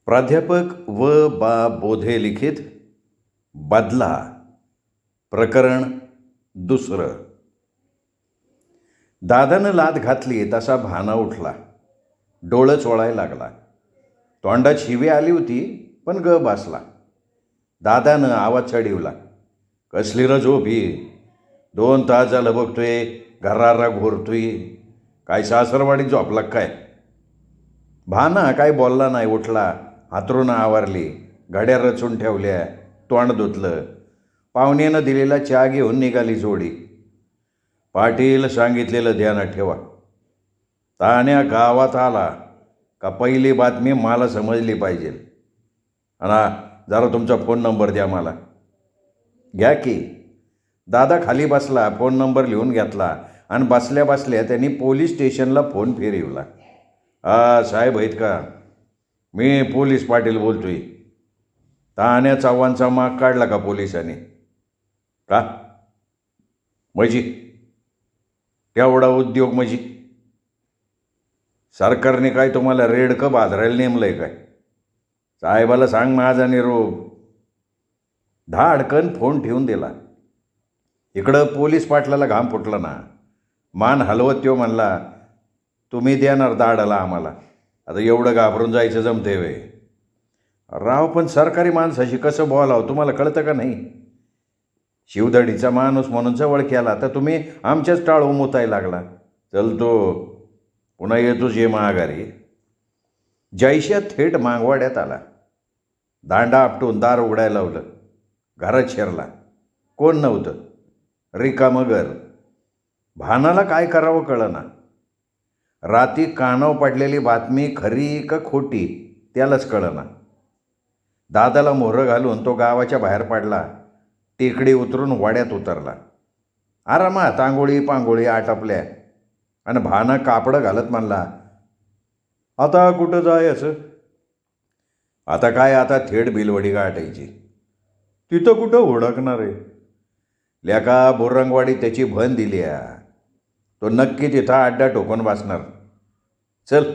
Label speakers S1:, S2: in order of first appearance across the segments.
S1: प्राध्यापक व बा बोधे लिखित बदला प्रकरण दुसरं. दादानं लाद घातली तसा भाना उठला. डोळं चोळायला लागला. तोंडात शिवी आली होती पण ग बसला. दादानं आवाज चढिवला. कसली र झोप ही? 2 तास झालं बघतोय घरारा घोरतोय. काय सासरवाडीत झोपला काय? भाना काय बोलला नाही. उठला. हातरून आवारली. घड्या रचून ठेवल्या. तोंड धुतलं. पाहुण्यानं दिलेला चहा घेऊन निघाली जोडी. पाटील सांगितलेलं ध्यानात ठेवा. ताण्या गावात आला का पहिली बातमी मला समजली पाहिजे. आणि जरा तुमचा फोन नंबर द्या मला. घ्या की. दादा खाली बसला. फोन नंबर लिहून घेतला आणि बसल्या बसल्या त्यांनी पोलीस स्टेशनला फोन फिरवला. साहेब आहेत का? मी पोलीस पाटील बोलतोय. ताण्या चव्हाणचा माग काढला का पोलिसांनी? का म्हणजे तेवढा उद्योग म्हणजे? सरकारने काय तुम्हाला रेडकं बाजारायला नेमलं आहे काय? साहेबाला सांग माझा निरोप. धाडकन फोन ठेवून दिला. इकडं पोलीस पाटलाला घाम फुटला ना. मान हलवत तो म्हणला, तुम्ही देणार दाडाला आम्हाला. आता एवढं घाबरून जायचं जमते वे? राव पण सरकारी माणसाशी कसं बोलावं तुम्हाला कळतं का नाही? शिवधडीचा माणूस म्हणून जवळ केला तर तुम्ही आमच्याच टाळ उमोतायला लागला. चलतो पुन्हा येतोच ये माघारी. जयशा थेट मागवाड्यात आला. दांडा आपटून दार उघडायला लावलं. घरात शिरला. कोण नव्हतं. रिकामं घर. भानाला काय करावं कळना. राती कानावर पडलेली बातमी खरी का खोटी त्यालाच कळना. दादाला मोहरं घालून तो गावाच्या बाहेर पडला. टेकडी उतरून वाड्यात उतरला. आरामात आंघोळी पांघोळी आटपल्या आणि भाना कापडं घालत म्हणला, आता कुठं जायचं? आता काय, आता थेट भिलवडी गाठायची. तिथं कुठं हुडकणार आहे? लेका बोरंगवाडी त्याची भन दिली आहे. तो नक्की तिथं अड्डा ठोकून बसणार. चल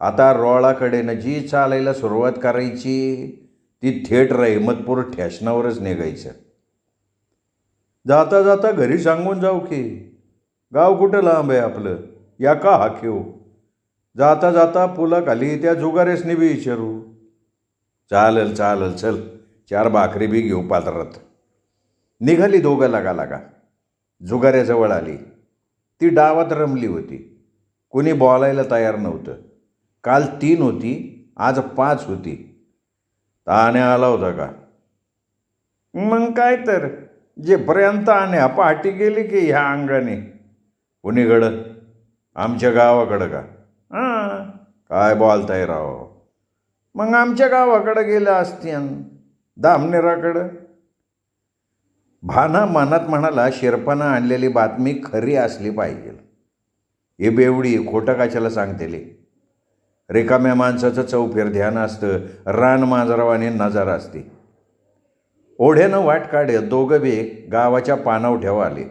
S1: आता रोळाकडेनं जी चालायला सुरुवात करायची ती थेट रहमतपूर ठेशनावरच निघायचं. जाता जाता घरी सांगून जाऊ की. गाव कुठं लांब आहे आपलं, या का हाकेव. जाता जाता पुलाखाली त्या जुगारेसनी बी विचारू. चालेल चालेल चल. 4 भाकरी बी घेऊ पात्रात. निघाली दोघं लागा लागा. जुगाऱ्याजवळ आली. ती डावात रमली होती. कोणी बोलायला तयार नव्हतं. काल 3 होती, आज 5 होती. ताण्या आला होता का? मग काय तर, जेपर्यंत आण्या पाठी गेली की ह्या अंगाने. कुणीकडं? आमच्या गावाकडं का? हां. काय बोलताय राव? मग आमच्या गावाकडं गेल्या असत्यान, दामनेराकडं. भाना मनात म्हणाला, शिरपानं आणलेली बातमी खरी असली पाहिजे. हे बेवडी खोटं कशाला सांगतेले? रिकाम्या माणसाचं चौफेर ध्यान असतं. रान मांजरावाने नजर असते. ओढ्यानं वाट काढत दोघं बी गावाच्या पानावठ्यावर आले.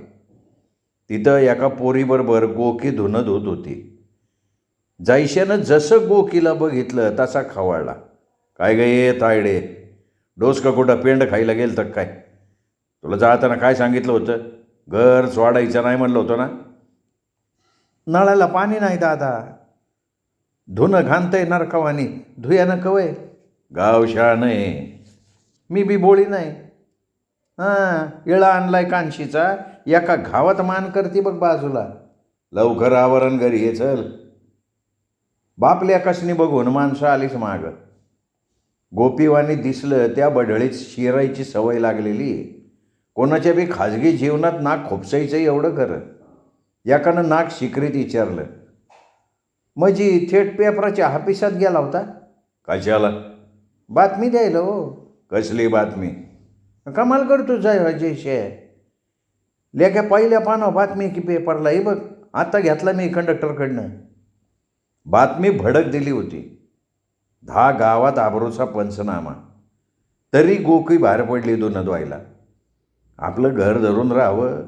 S1: तिथं एका पोरीबरोबर गोकी धुणं धुत होती. जयशानं जसं गोकीला बघितलं तसा खवळला. काय ग ये तायडे, डोस का कुठं पेंड खायला गेलं तर काय? तुला जाताना काय सांगितलं होतं? घर सोडायचं नाही म्हणलं होतं ना? नळाला पाणी नाही दादा. धुणं घाणतंय नरकावानी, धुयानं कवय. गाव शान आहे. मी बी बोळी नाही. इळा आणलाय कानशीचा, एका घावात मान करते बघ बाजूला. लवकर आवरण घरी ये चल. बापल्या कसनी बघून माणसं आलीच माग. गोपीवानी दिसलं त्या बढळीत शिरायची सवय लागलेली. कोणाच्या बी खाजगी जीवनात नाक खोपसायचं एवढं खरं. एकानं नाक शिकरीत विचारलं, म्हणजे थेट पेपराच्या हापिसात गेला होता? कशाला? बातमी द्यायला हो. कसली बातमी? कमाल करतो जयशे. लेख्या पहिल्या पानावर बातमी की पेपरला. हे बघ आता घेतला मी कंडक्टरकडनं. बातमी भडक दिली होती. 10 गावात आबरूचा पंचनामा. तरी गोकी बाहेर पडली धुणं धुवायला. आपलं घर धरून राहावं,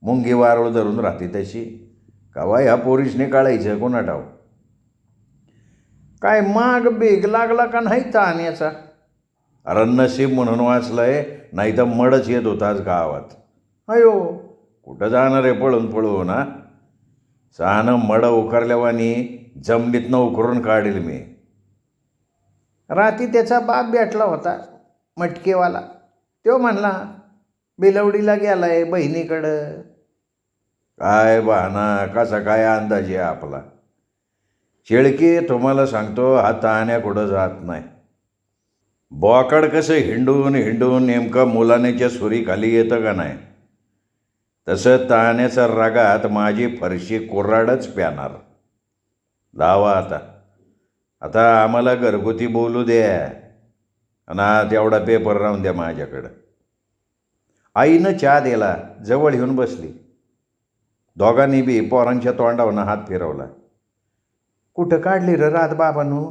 S1: मुंगी वारळ धरून राहते तशी. कवा ह्या पोरीसने काढायचं कोणा ठाव. काय माग बेग लागला का नाही ताण्याचा? अरे नशीब म्हणून वाचलंय, नाही तर मडच येत होताच गावात. अयो, कुठं जाणार आहे पळून पळून? हा, सानं मड उकरल्यावानी जमिनीतनं उकरून काढील मी. रात्री त्याचा बाप भेटला होता, मटकेवाला. तो म्हणला बिलवडीला गेलाय बहिणीकडं. काय बहाना, कसा काय अंदाज आहे आपला? शेळके, तुम्हाला सांगतो, हा ताण्या कुठं जात नाही. बोकाड कसं हिंडून हिंडून नेमकं मुलानेच्या सुरीखाली येतं का नाही, तसं ताण्याचा रागात माझी फरशी कुऱ्हाडच प्याणार. लावा आता. आता आम्हाला घरगुती बोलू द्या आणि तेवढा पेपर राहून द्या माझ्याकडं. आईनं चहा दिला, जवळ येऊन बसली. दोघांनी बी पोरांच्या तोंडावरनं हात फिरवला. कुठं काढली र रात बाबांनो?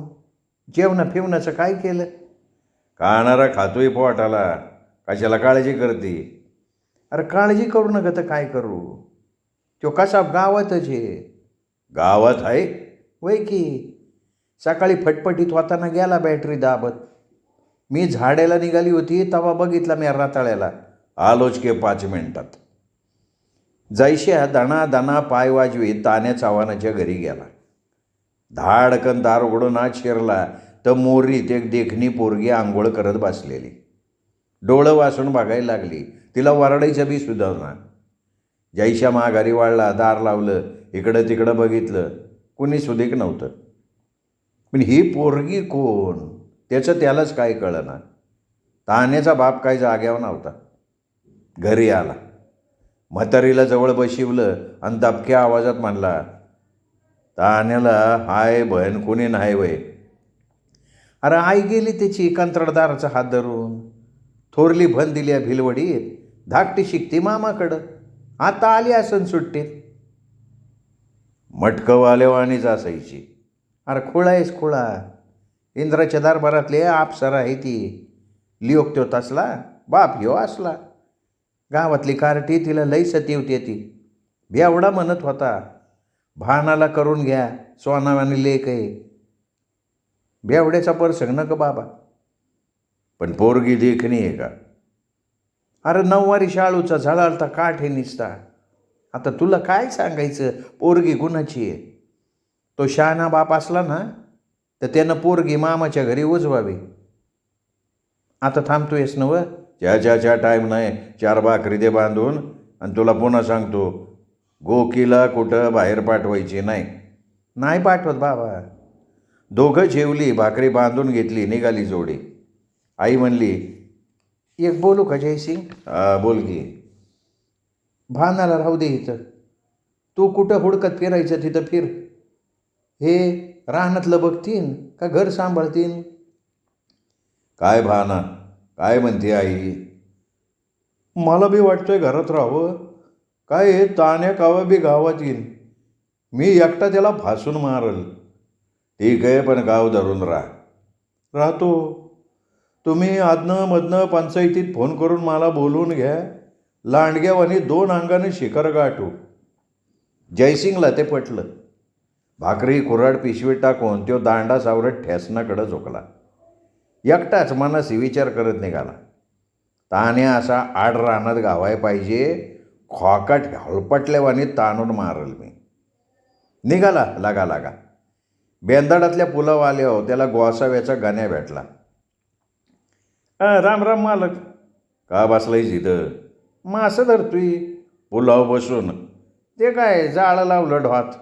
S1: जेवणं फिवण्याचं काय केलं? खाणारा खातोय पोटाला, कशाला काळजी करते? अरे काळजी करू नका तर काय करू? तो कसा गावातच आहे. गावात आहे वय की? सकाळी फटफटीत होताना गेला बॅटरी दाबत. मी झाडायला निघाली होती तेव्हा बघितला मी राताळ्याला. आलोच के 5 मिनिटात. जैश्या दणा दणा पाय वाजवीत ताण्या चव्हाणाच्या घरी गेला. धाडकन दार उघडून आत शिरला तर मोरीत एक देखणी पोरगी आंघोळ करत बसलेली. डोळं वासून बघायला लागली. तिला वरडायचं बी सुधारणा. जैश्या माघारी वाळला, दार लावलं, इकडं तिकडं बघितलं, कुणी सुधीक नव्हतं. पण ही पोरगी कोण त्याचं त्यालाच काय कळना. ताण्याचा बाप काय जाग्यावर नव्हता. घरी आला, म्हातारीला जवळ बशिवलं आणि दबक्या आवाजात म्हणला, ताण्याला हाय बहन कोणी नाही वय. अरे आई गेली त्याची कंत्राटदाराचा हात धरून. थोरली भन दिली भिलवडीत, धाकटी शिकती मामाकडं. आता आली असन सुट्टीत. मटकवालेवाणीच असायची. अरे खुळा आहेस खुळा. इंद्राच्या दरबारातले आपसर आहे ती. लिओक तो तसला, बाप ह्यो असला. गावातली कार्टी तिला लई सतीवते ती. बेवडा म्हणत होता, भानाला करून घ्या, सोनावानी लेक आहे. बेवड्याचा प्रसंग नका बाबा. पण पोरगी देखणी आहे का? अरे 9वारी शाळूचा झळालता काठ हे निसता. आता तुला काय सांगायचं पोरगी गुणाची आहे? तो शहाणा बाप असला ना तर त्यानं पोरगी मामाच्या घरी उजवावी. आता थांबतोयस ना व? च्या टाईम नाही. 4 भाकरी दे बांधून. आणि तुला पुन्हा सांगतो, गोकीला कुठं बाहेर पाठवायची नाही. नाही पाठवत बाबा. दोघं जेवली, भाकरी बांधून घेतली, निघाली जोडी. आई म्हणली, एक बोलू का जयसिंग? बोल की. भानाला राहू दे इथं. तू कुठं हुडकत फिरायचं तिथं फिर. हे रानातलं बघतीन का घर सांभाळतीन? काय भाना, काय म्हणते आई? मला बी वाटतंय घरात राहावं. काय हे ताण्या कावा बी गावात येईन. मी एकटा त्याला फासून मारल. ठीक आहे, पण गाव धरून राहतो. तुम्ही आदनं मधनं पंचायतीत फोन करून मला बोलवून घ्या. लांडग्यावानी 2 अंगाने शिखर गाठू. जयसिंगला ते पटलं. भाकरी कुऱ्हाड पिशवीत टाकून तो दांडा सावरत ठेसनाकडं झोकला. एकटाच मनाशी विचार करत निघाला, ताण्या असा आड रानात गावाय पाहिजे, खोकाट हळपटल्यावानी ताणून मारल मी. निघाला लागा. बेंदाडातल्या पुलावर आल्यावर त्याला गोसाव्याचा गाण्या भेटला. राम राम मालक. का बसलायच इथं? मासं धरतोय. पुलावर बसून? ते काय जाळं लावलं ढोत,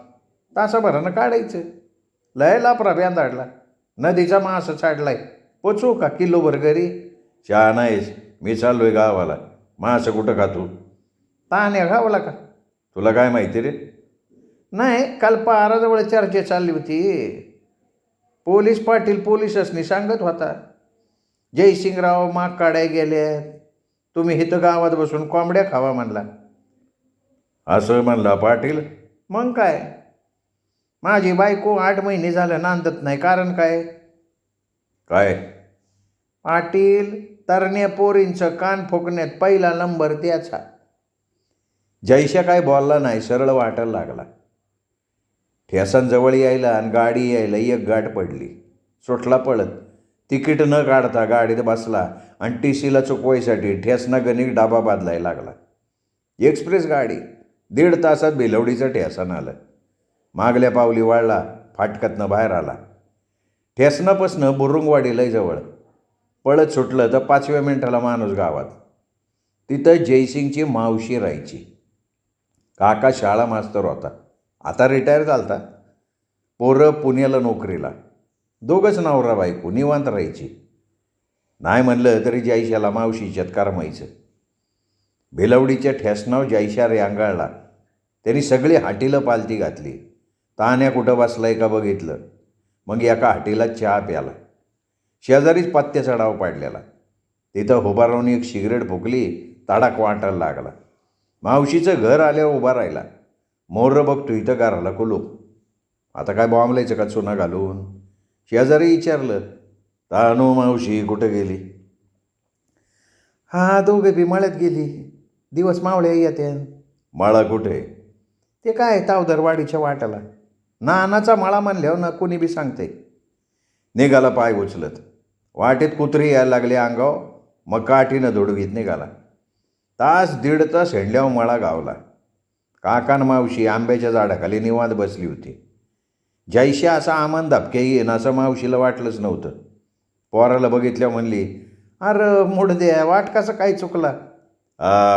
S1: तासाभरानं काढायचं. लय लापरा बेंदाडला. नदीचा मासा चाडलाय. पोचू का किलोभर घरी? चहा नाहीस, मी चाललोय गावाला. मासं कुठं खातो? ताण्या गावाला का? तुला काय माहिती रे? नाही, काल पाराजवळ चर्चा चालली होती. पोलीस पाटील पोलिसांनी सांगत होता, जयसिंगराव माग काढाय गेले, तुम्ही इथं गावात बसून कोंबड्या खावा म्हणला. असं म्हणला पाटील? मग काय. माझी बायको 8 महिने झालं नांदत नाही. कारण काय? पाटील तरण्या पोरींचं कान फुकण्यात पहिला नंबर द्यायचा. जयशा काय बोलला नाही, सरळ वाटायला लागला. ठेसांजवळ यायला आणि गाडी यायला एक गाठ पडली. सुटला पळत. तिकीट न काढता गाडीत बसला आणि टी सीला चुकवायसाठी ठेसना गणिक डाबा बांधलायला लागला. एक्सप्रेस गाडी 1.5 तासात बेलवडीचं ठेसन आलं. मागल्या पावली वाळला, फाटकतनं बाहेर आला. ठेसनापासनं बुरुंगवाडी लय जवळ. पळत सुटलं तर 5व्या मिनिटाला माणूस गावात. तिथं जयसिंगची मावशी राहायची. काका शाळा मास्तर होता, आता रिटायर झालता. पोरं पुण्याला नोकरीला. दोघंच नवरा बायको निवांत राहायची. नाही म्हणलं तरी जयशाला मावशीच्यात करमायचं. भिलवडीच्या ठेसनाव जयशा रेंगाळला. त्यांनी सगळी हाटीला पालती घातली. तान्या कुठं बसलाय का बघितलं. मग एका हाटीला चहा प्याला. शेजारीच पत्त्याचा डाव पाडलेला. तिथं उभा राहून एक सिगरेट फुकली, ताडाक वाटायला लागला. मावशीचं घर आल्यावर उभा राहिला. मोर्र बघतो इथं घराला कुलूप. आता काय बॉम्बलायचं का चुना घालून. शेजारी विचारलं, तानू मावशी कुठं गेली. हा दोघे बी मळ्यात गेली, दिवस मावळे येते. मळा कुठे. ते काय तावदरवाडीच्या वाट्याला. नानाचा मळा म्हणल्यावर ना कोणी बी सांगते. निघाला पाय उचलत. वाटेत कुत्री यायला लागली अंगाव. मग काठीनं धुडवीत निघाला. 1.5 तास हेंडल्यावर मळा गावला. काकान मावशी आंब्याच्या झाडाखाली निवांत बसली होती. जयशा असा आमान धपके येईन असं मावशीला वाटलंच नव्हतं. पोराला बघितल्या म्हणली, अरे मुडद्या वाट कसं काय चुकला.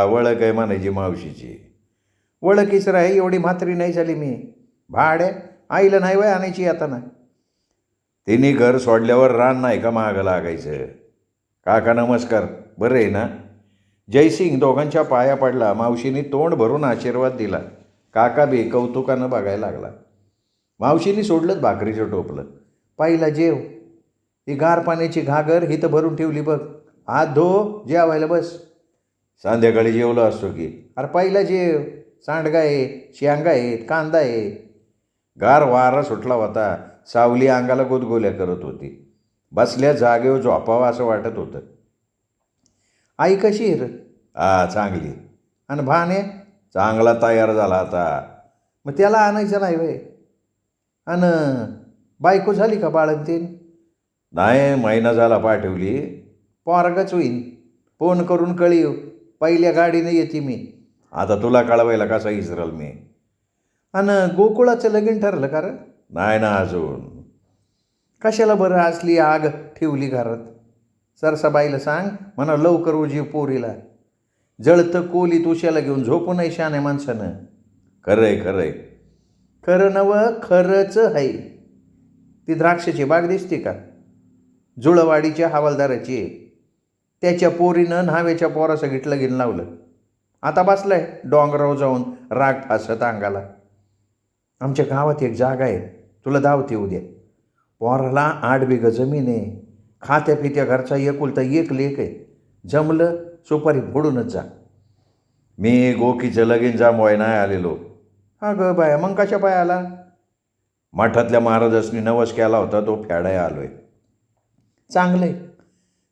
S1: वळख आहे म्हणायची मावशीची. वळखीच राही, एवढी म्हातारी नाही झाली मी. भाड्या आईला नाही वय आणायची आता ना. तिने घर सोडल्यावर रान नाही का मागं लागायचं. काका नमस्कार, बरं आहे ना. जयसिंग दोघांच्या पाया पडला. मावशीने तोंड भरून आशीर्वाद दिला. काका बी कौतुकानं बघायला लागला. मावशीने सोडलंच भाकरीचं टोपलं. पाहिला जेव. ही गार पाण्याची घागर ही तर भरून ठेवली बघ. हात धो, जेवायला बस. संध्याकाळी जेवलो असतो की. अरे पहिला जेव. सांडगा आहे, शेंगा आहेत, कांदा आहे. गार वारा सुटला होता. सावली अंगाला गोदगोल्या करत होती. बसल्या जागेवर झोपावं असं वाटत होतं. आई कशी आहे रे. चांगली. आणि भाने चांगला तयार झाला आता. मग त्याला आणायचं नाही वय. आणि बायको झाली का बाळंतीन. नाही, महिना झाला पाठवली. पोरगाच होईन. फोन करून कळीव. पहिल्या गाडीने येते मी. आता तुला कळवायला कसा इसरल मी. आणि गोकुळाचं लगीन ठरलं का रे. नाही ना अजून. कशाला बरं असली आग ठेवली घरात. सरसाबाईला सांग म्हणा लवकर उजीव पोरीला. जळतं कोली तुशाला घेऊन झोपू नाही शाण्या माणसानं. खरंय खरंय. खरं नवं खरंच आहे. ती द्राक्षाची बाग दिसते का. जुळवाडीच्या हवालदाराची. त्याच्या पोरीनं न्हाव्याच्या पोरासगीत लगीन लावलं. आता बसलाय डोंगरावर जाऊन राग फासत अंगाला. आमच्या गावात एक जागा आहे, तुला धावते उद्या. पोराला 8 बिघा जमीन आहे. खात्या पित्या घरचा एकुलता एक लेक आहे. जमलं सुपारी फोडूनच जा. मी गोकीचं लगीन जामवाय नाही आलेलो. हा ग बाया, मग कशा पाय आला. मठातल्या महाराजांनी नवस केला होता, तो फेडाय आलोय. चांगलंय,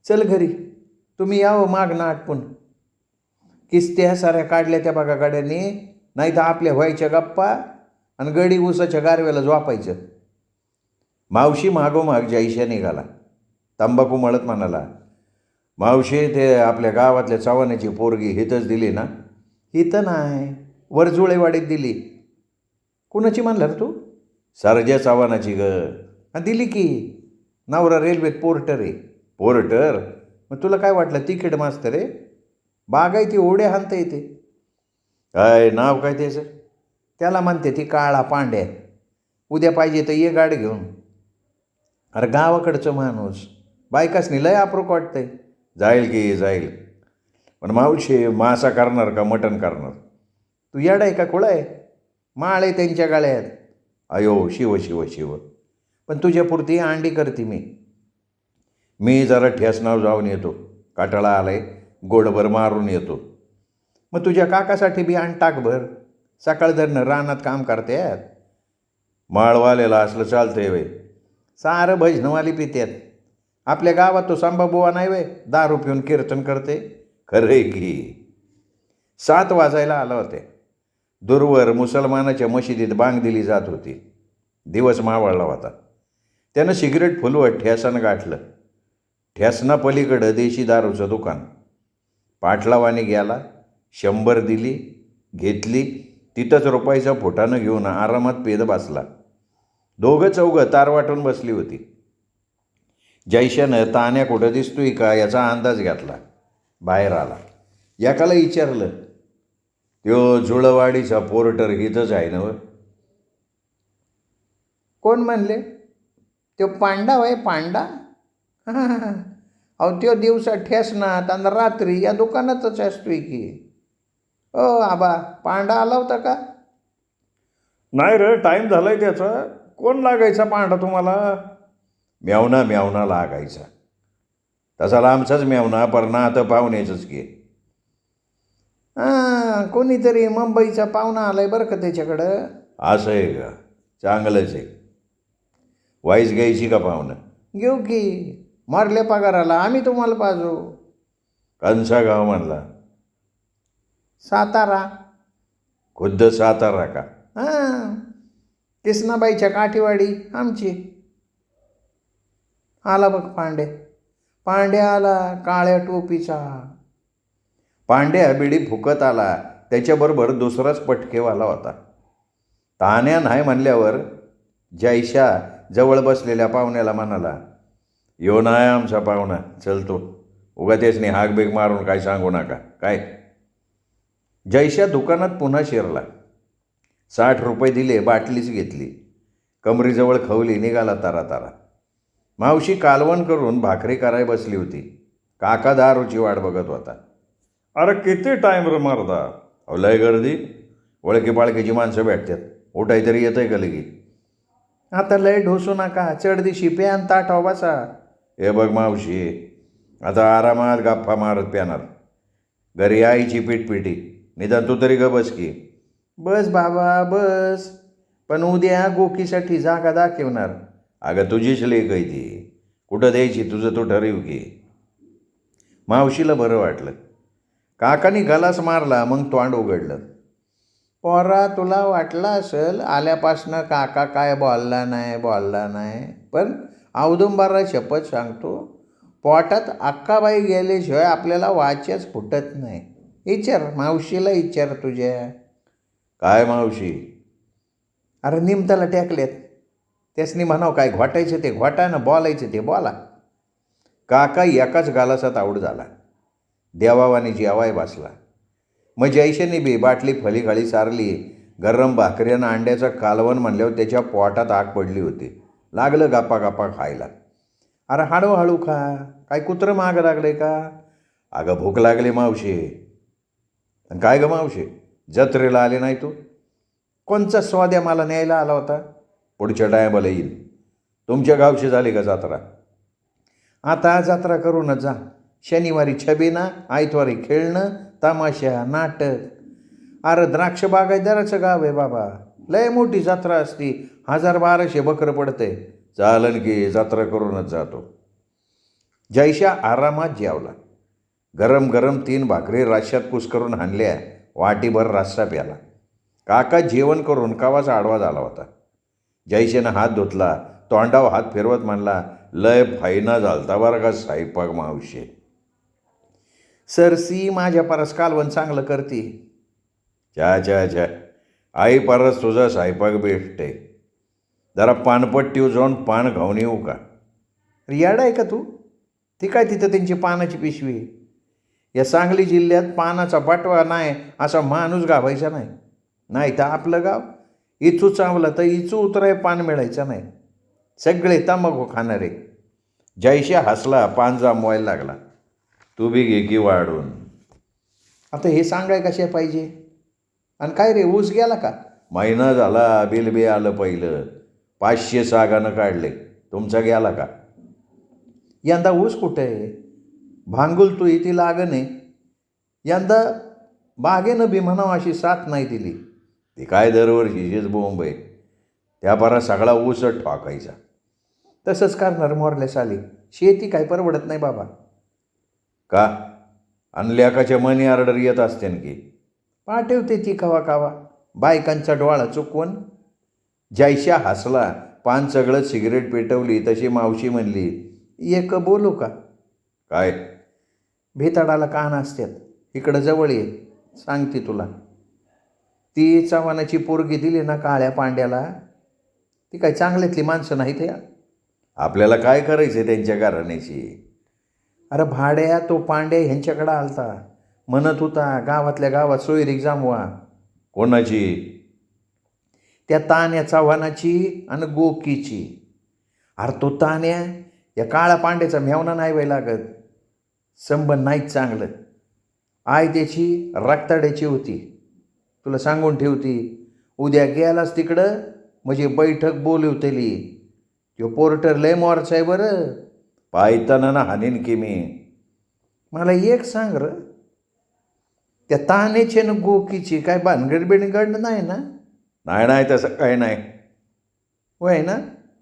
S1: चल घरी. तुम्ही यावं मागणं आटपून. किस्त्या साऱ्या काढल्या त्या बघा गाड्यांनी. नाही तर आपल्या व्हायच्या गप्पा आणि गडी ऊसाच्या गारव्याला झोपायचं. मावशी मागोमाग जयशा निघाला. तंबाखू मळत म्हणाला, मावशी ते आपल्या गावातल्या चव्हाण्याची पोरगी हितच दिली ना. हितं नाही, वरजुळेवाडीत दिली. कुणाची म्हणलं तू. सरजा चव्हाणाची ग. दिली की. नवरा रेल्वेत पोर्टर आहे. पोर्टर. मग तुला काय वाटलं तिकीट मास्तर आहे. बागायती ओढ्या हाणता येते. काय नाव काय त्याचं. त्याला म्हणते ती काळा पांड्या. उद्या पाहिजे तर ये गाडी घेऊन. अरे गावाकडचं माणूस. बायकासनी लय अप्रूप वाटतंय. जाईल की जाईल. पण मावशी मासा करणार का मटण करणार. तू येडा आहे का खुळा आहे. माळे त्यांच्या गाळ्यात. अयो शिव शिव शिव. पण तुझ्यापुरती अंडी करते मी. मी जरा ठेसनाव जाऊन येतो. काटाळा आलाय, गोडभर मारून येतो. मग तुझ्या काकासाठी बी आण टाकभर. सकाळ धरणं रानात काम करतात. माळवालेला असलं चालतंय वे. सारं भजनवाली पित्यात. आपल्या गावात तो सांबाबुवा नाही वे, दारू पिऊन कीर्तन करते. खरंय की. 7 वाजायला आला होते. दूरवर मुसलमानाच्या मशिदीत बांग दिली जात होती. दिवस मावळला होता. त्यानं सिगरेट फुलवत ठ्यासानं गाठलं. ठ्यासना पलीकडं देशी दारूचं दुकान. पाटलावाने गेला, 100 दिली, घेतली. तिथंच रुपयाचा फुटानं घेऊन आरामात पेद बसला. दोघं चौघं तार वाटून बसली होती. जयशानं तान्या कुठं दिसतोय का याचा अंदाज घेतला. बाहेर आला. एकाला विचारलं, त्यो जुळवाडीचा पोर्टर इथंच आहे ना? कोण म्हणले? त्यो पांडा वय पांडा? अहो त्यो दिवसा ठेसनात आणि रात्री या दुकानातच असतोय की. आबा पांडा आला होता का? नाही रे, टाईम झालाय त्याचा. कोण लागायचा पांडा तुम्हाला? मेवना लागायचा. तसा लांबचाच मेवना, परणा आता पाहुण्याचंच की. कोणीतरी मुंबईचा पाहुणा आलाय बरं का त्याच्याकडं. असं आहे का? चांगलंच आहे. वाईस घ्यायची का पाहुणं? घेऊ की. मारल्या पगाराला आम्ही तुम्हाला पाजू. कंसा गाव म्हणला? सातारा. खुद्द सातारा का? किसनाबाईच्या काठीवाडी आमची. आला बघ पांडे आला काळ्या टोपीचा. पांड्या बिडी फुकत आला. त्याच्याबरोबर दुसराच पटकेवाला होता. तान्या नाही म्हणल्यावर जयशा जवळ बसलेल्या पाहुण्याला म्हणाला, यो नाही आमचा पाहुणा, चलतो. उगा तेच नाही हाकबेक मारून काय सांगू नका. काय? जयशा दुकानात पुन्हा शिरला. 60 रुपये दिले, बाटलीच घेतली. कमरीजवळ खवली, निघाला तारा. मावशी कालवण करून भाकरी कराय बसली होती. काका दारूची वाट बघत होता. अरे किती टाईम रे मारदा? लय गर्दी. ओळखी पाळखीची माणसं भेटतात. उठाय तरी येतंय का लगी? आता लय ढोसू नका, चढदिशी प्यान ताटाव बसा. हे बघ मावशी, आता आरामात गप्पा मारत प्यानार. घरी आईची पीटपिटी. निदान तू तरी ग बस की. बस बाबा बस, पण उद्या गोकीसाठी जागा दाखवणार. अगं तुझीच लेक आहे ती. कुठं द्यायची तुझं तू ठरव की. मावशीला बरं वाटलं. काकानी गलास मारला, मग तोंड उघडलं. पोरा, तुला वाटलं असेल आल्यापासनं काका काय बोलला नाही, पण औदुंबरा शपथ सांगतो, पोटात अक्काबाई गेल्याशिवाय आपल्याला वाचच फुटत नाही. विचार मावशीला, विचार तुझ्या. काय मावशी? अरे निमताला टेकलेत. त्यासनी म्हणाव काय घोटायचं ते घोटा ना, बोलायचं ते बोला. काका एकाच गालासात आवड झाला. देवावानी जेवाय बसला. मग जयशेने बी बाटली फलीखाली सारली. गरम भाकऱ्यानं अंड्याचं कालवण म्हणल्यावर त्याच्या पोटात आग पडली होती. लागलं गप्पा खायला. अरे हळूहळू खा. काय कुत्रं मागं लागलंय का? अगं भूक लागली मावशी. काय गं मावशी, जत्रेला आले नाही तू? कोणचा स्वाद्या मला न्यायला आला होता? पुढच्या टायमाला येईल. तुमच्या गावची झाली का जत्रा? आता जत्रा करूनच जा. शनिवारी छबिना, आयतवारी खेळणं, तमाशा, नाटक. अरे द्राक्ष बागायतदाराचं गाव आहे बाबा. लय मोठी जत्रा असती. 1000-1200 बकरं पडते. चालन की, जत्रा करूनच जातो. जयशा आरामात जेवला. गरम 3 भाकरी राश्यात कुस्करून हाणल्या. वाटीभर रस्सा प्याला. काका जेवण करून कवाचा आडवा झाला होता. जयशेनं हात धुतला. तोंडावर हात फिरवत म्हणला, लय फायना झालता बरं का स्वयंपाक मावशी. सरसी माझ्या परस कालवण चांगलं करते. च्या आई परस तुझा स्वयंपाक बेस्ट आहे. जरा पानपट्टीवर जाऊन पान खाऊन येऊ का? याड आहे का तू? ती काय तिथं त्यांची पानाची पिशवी. या सांगली जिल्ह्यात पानाचा बटवा नाही असा माणूस गावायचा नाही. नाही तर आपलं गाव इचू चावलं तर इचू उतराय पान मिळायचं नाही. सगळे तंबाखू खाणारे. जयशा हसला, पान जमवायला लागला. तू बी घे की वाढून. आता हे सांगाय कशा पाहिजे? आणि काय रे, ऊस गेला का? महिना झाला, बिल बी आलं पहिलं. 500 सागानं काढले. तुमचा गेला का? यंदा ऊस कुठे आहे? भांगुल तू इथे लागणे. यंदा बागेनं बी म्हणावं अशी साथ नाही दिली. ती काय दरवर्षीचीच बोंब आहे. त्या बरा सगळा ऊसच ठोकायचा. तसंच करणार मोरल्या साली. शेती काय परवडत नाही बाबा. का? आणि लेकाच्या मनी ऑर्डर येत असते की. पाठवते ती कवा बायकांचा डोळा चुकवून. जयशा हसला. पान चगळत सिगरेट पेटवली तशी मावशी म्हणली, एक बोलू का? काय? भेताडाला कान असतात. इकडं जवळ ये, सांगते तुला. ती चव्हाणाची पोरगी दिली ना काळ्या पांड्याला, ती काय चांगल्यातली माणसं नाहीत या. आपल्याला काय करायचं त्यांच्या घराण्याची? अरे भाड्या, तो पांड्या ह्यांच्याकडं आलता. म्हणत होता गावातल्या गावात सोयरीक जमवा. कोणाची? त्या तान्या चव्हाणाची आणि गोकीची. अरे तो तान्या या काळा पांड्याचा मेवना नाही व्हाय लागत. संबंध नाहीच चांगलं. आय त्याची रक्ताड्याची होती. तुला सांगून ठेवती, उद्या गेलास तिकडं म्हणजे बैठक बोलवतेली. तो पोर्टर लय मोरचा आहे बरं. पायताना ना हानीन की मी. मला एक सांग र, त्या तानेचे ना गोकीची काय भानगड बिनगड नाही ना? नाही तसं काही नाही. होय ना?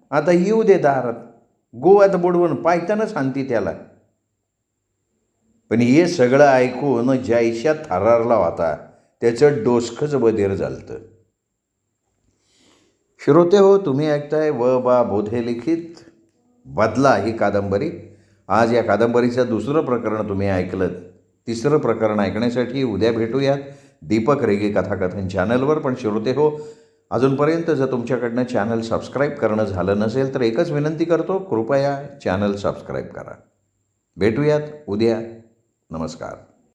S1: आता येऊ दे दारात. गोव्यात बुडवून पायतानाच हानती त्याला. पण हे सगळं ऐकून जयशा थरारला होता. त्याचं डोसकंच बधीर झालतं. श्रोते हो, तुम्ही ऐकताय व बा बोधे लिखित बदला ही कादंबरी. आज या कादंबरीचं दुसरं प्रकरण तुम्ही ऐकलं. तिसरं प्रकरण ऐकण्यासाठी उद्या भेटूयात दीपक रेगे कथाकथन चॅनलवर. पण श्रोते हो, अजूनपर्यंत जर तुमच्याकडनं चॅनल सबस्क्राईब करणं झालं नसेल तर एकच विनंती करतो, कृपया चॅनल सबस्क्राईब करा. भेटूयात उद्या. नमस्कार.